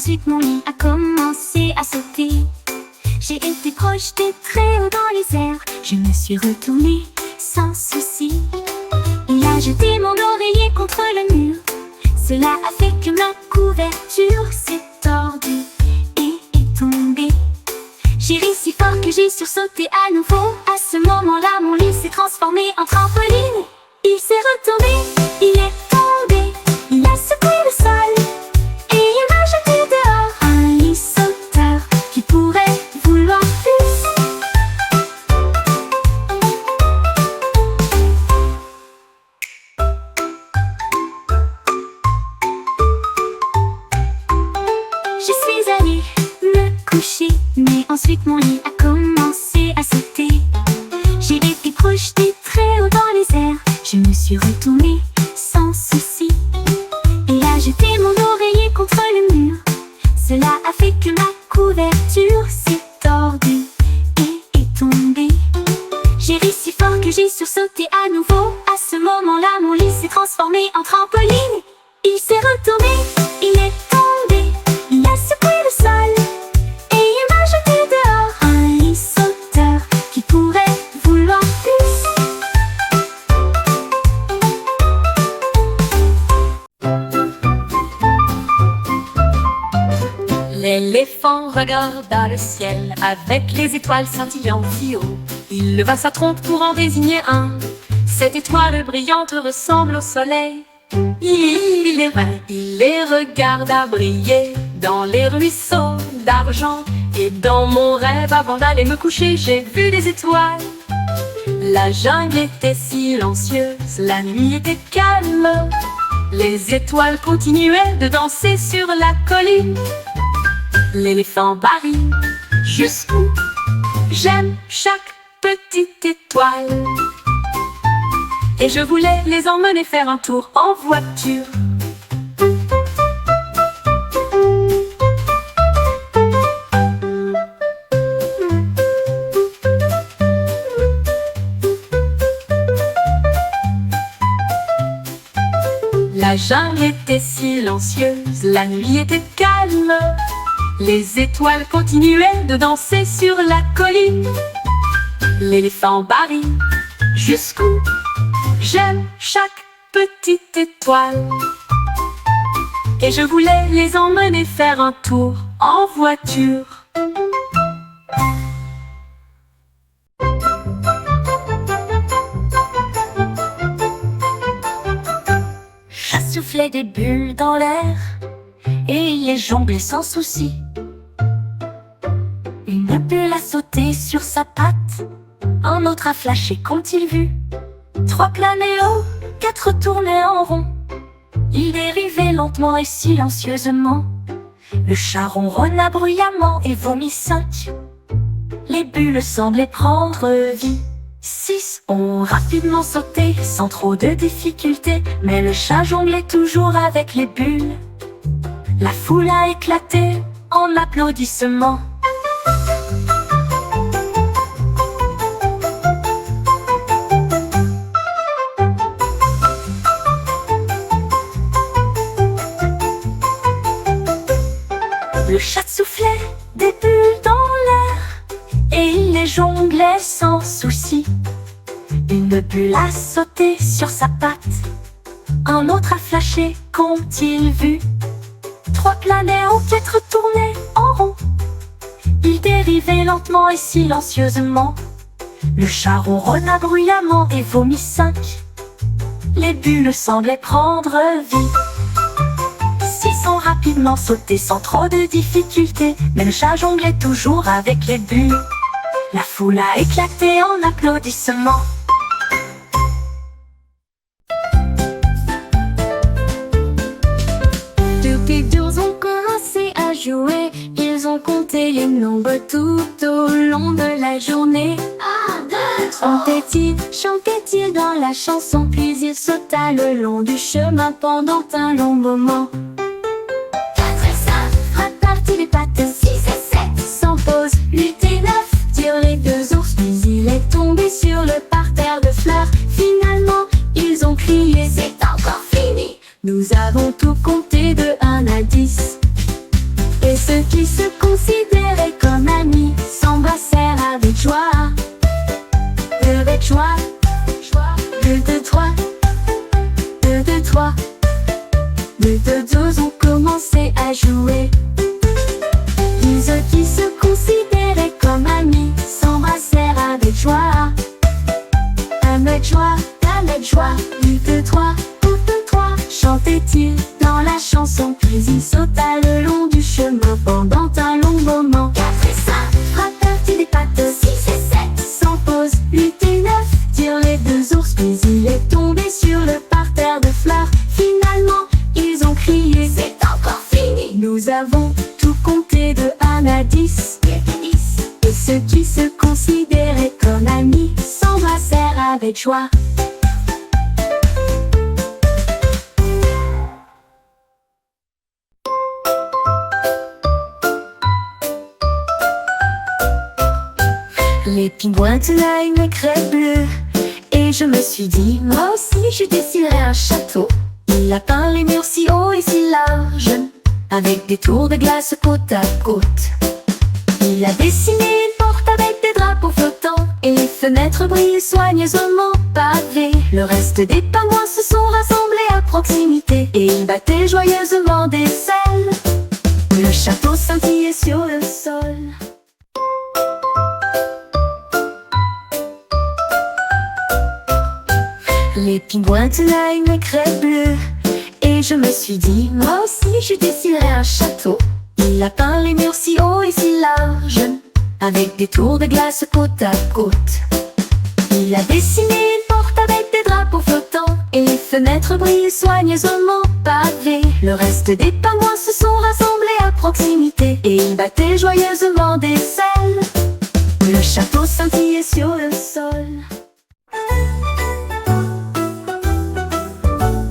ensuite mon lit a commencé à sauter. J'ai été projetée très haut dans les airs. Je me suis retournée sans souci. Il a jeté mon oreiller contre le mur. Cela a fait que ma couverture s'est tordue et est tombée. J'ai ri si fort que j'ai sursauté à nouveau. À ce moment-là, mon lit s'est transformé en trampoline. Il s'est retourné, il est tombé, il a secoué le sol et il m'a jeté dehors. Un lit sauteur qui pourrait vouloir plus. Je suis allée me coucher, mais ensuite mon lit a commencé à sauter. J'ai été projetée très haut dans les airs. Je me suis retournée sans souci. Il a jeté mon oreiller contre le mur. Cela a fait que ma couverture s'est tordue et est tombée. J'ai ri si fort que j'ai sursauté à nouveau. À ce moment-là, mon lit s'est transformé en trampoline. Il s'est retourné, il est tombé, il a secoué le sol et il m'a jeté dehors. Un lit sauteur qui pourrait vouloir plus. L'éléphant regarda le ciel avec les étoiles scintillant si haut. Il leva sa trompe pour en désigner un. Cette étoile brillante ressemble au soleil. Il les regarda briller dans les ruisseaux d'argent. Et dans mon rêve, avant d'aller me coucher, j'ai vu des étoiles. La jungle était silencieuse, la nuit était calme. Les étoiles continuaient de danser sur la colline. L'éléphant Barry, jusqu'où j'aime chaque petite étoile. Et je voulais les emmener faire un tour en voiture. La jungle était silencieuse, la nuit était calme. Les étoiles continuaient de danser sur la colline. L'éléphant Barry, jusqu'où j'aime chaque petite étoile. Et je voulais les emmener faire un tour en voiture. Chat soufflait des bulles dans l'air et il les jonglait sans souci. Une bulle a sauté sur sa patte, un autre a flashé qu'ont-ils vu? 3 planaient haut, 4 tournaient en rond. Ils dérivaient lentement et silencieusement. Le chat ronronna bruyamment et vomit 5. Les bulles semblaient prendre vie. 6 ont rapidement sauté sans trop de difficultés. Mais le chat jonglait toujours avec les bulles. La foule a éclaté en applaudissements. Le chat soufflait des bulles dans l'air et il les jonglait sans souci. Une bulle a sauté sur sa patte, un autre a flashé, qu'ont-ils vu? 3 planaient haut, 4 tournaient en rond. Ils dérivaient lentement et silencieusement. Le chat ronronna bruyamment et vomit 5. Les bulles semblaient prendre vie. 6 ont rapidement sauté sans trop de difficultés. Mais le chat jonglait toujours avec les bulles. La foule a éclaté en applaudissements. Depuis 12 ont commencé à jouer. Ils ont compté les nombres tout au long de la journée. 1, 2, 3. Chantait-il dans la chanson, puis il sauta le long du chemin pendant un long moment. 4 et 5, répartit les pattes. 6 et 7, sans pause. 8 et 9, dirent les 2 ours, puis il est tombé sur le parterre de fleurs. Finalement, ils ont crié, c'est encore fini. Nous avons tout compté de 1 à 10. avec joie. 2, 2, 3. 2, 2, 3. 2, 2, 12 ont commencé à jouer. Ils qui se considéraient comme amis s'embrassèrent avec joie. Avec joie, avec joie. 2, 2, 3. 2, 2, 3. Chantait-il dans la chanson. Puis il sauta le long du chemin pendant un long moment. 4 et 5. Frappèrent-ils des pattes. 6 et 7. Sans pause. 8 et 9. Dirent les deux ours. Puis il est tombé sur le parterre de fleurs. Finalement, ils ont crié. C'est encore fini. Nous avons tout compté de 1 à 10. Et ceux qui se considéraient comme amis s'embrassèrent avec joie. Les pingouins tenaient une crête bleue. Et je me suis dit, moi aussi je dessinerai un château. Il a peint les murs si hauts et si larges, avec des tours de glace côte à côte. Il a dessiné une porte avec des drapeaux flottants, et les fenêtres brillaient soigneusement pavées. Le reste des pingouins se sont rassemblés à proximité, et ils battaient joyeusement des ailes. Le château scintillait sur le sol. Les pingouins tenaient une crête bleue. Et je me suis dit, moi aussi je dessinerai un château. Il a peint les murs si hauts et si larges, avec des tours de glace côte à côte. Il a dessiné une porte avec des drapeaux flottants, et les fenêtres brillaient soigneusement pavées. Le reste des pingouins se sont rassemblés à proximité, et ils battaient joyeusement des ailes. Le château scintillait sur le sol.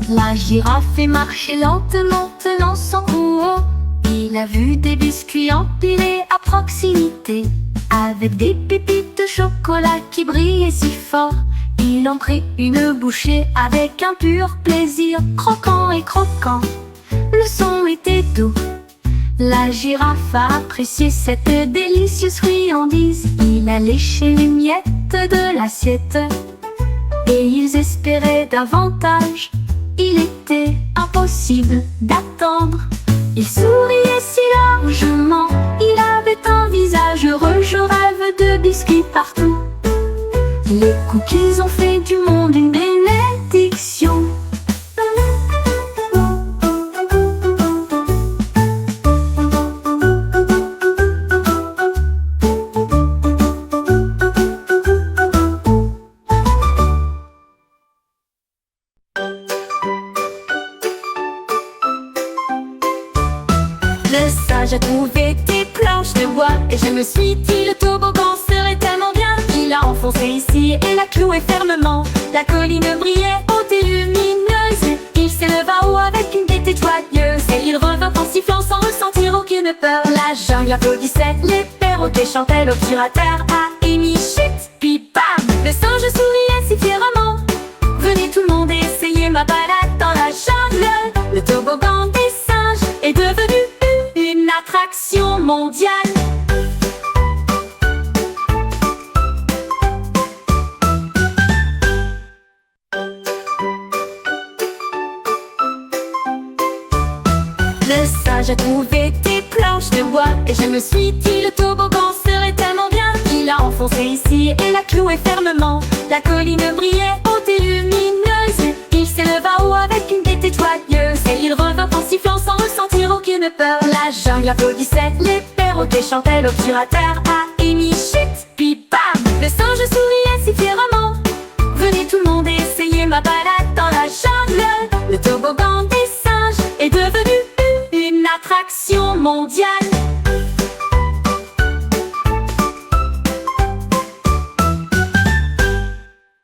La girafe est marchée lentement, tenant son cou haut. Il a vu des biscuits empilés à proximité, avec des pépites de chocolat qui brillaient si fort. Il en prit une bouchée avec un pur plaisir, croquant et croquant. Le son était doux. La girafe a apprécié cette délicieuse friandise. Il a léché les miettes de l'assiette, et ils espéraient davantage. Il était impossible d'attendre. Il souriait si largement, il avait un visage heureux. Je rêve de biscuits partout. Les cookies ont fait du monde une bénédiction. Le sage a trouvé des planches de bois, et je me suis dit le toboggan serait tellement bien. Il a enfoncé ici et l'a cloué fermement. La colline brillait haute et lumineuse. Il s'éleva haut avec une gaieté joyeuse, et il revint en sifflant sans ressentir aucune peur. La jungle applaudissait, les perroquets chantaient, l'obturateur a émis chute, puis bam! Le singe souriait si fièrement. Venez tout le monde essayer ma balade dans la jungle. Le toboggan des singes est devenu une attraction mondiale. Le sage a trouvé des planches de bois, et je me suis dit le toboggan serait tellement bien. Il a enfoncé ici et l'a cloué fermement. La colline brillait haute et lumineuse. Il s'éleva haut avec une gaieté joyeuse, et il revint en sifflant sans ressentir aucune peur. La jungle applaudissait, les perroquets chantaient, l'obturateur a émis chute, puis bam! Le singe souriait si fièrement. Venez tout le monde essayer ma balade dans la jungle. Le toboggan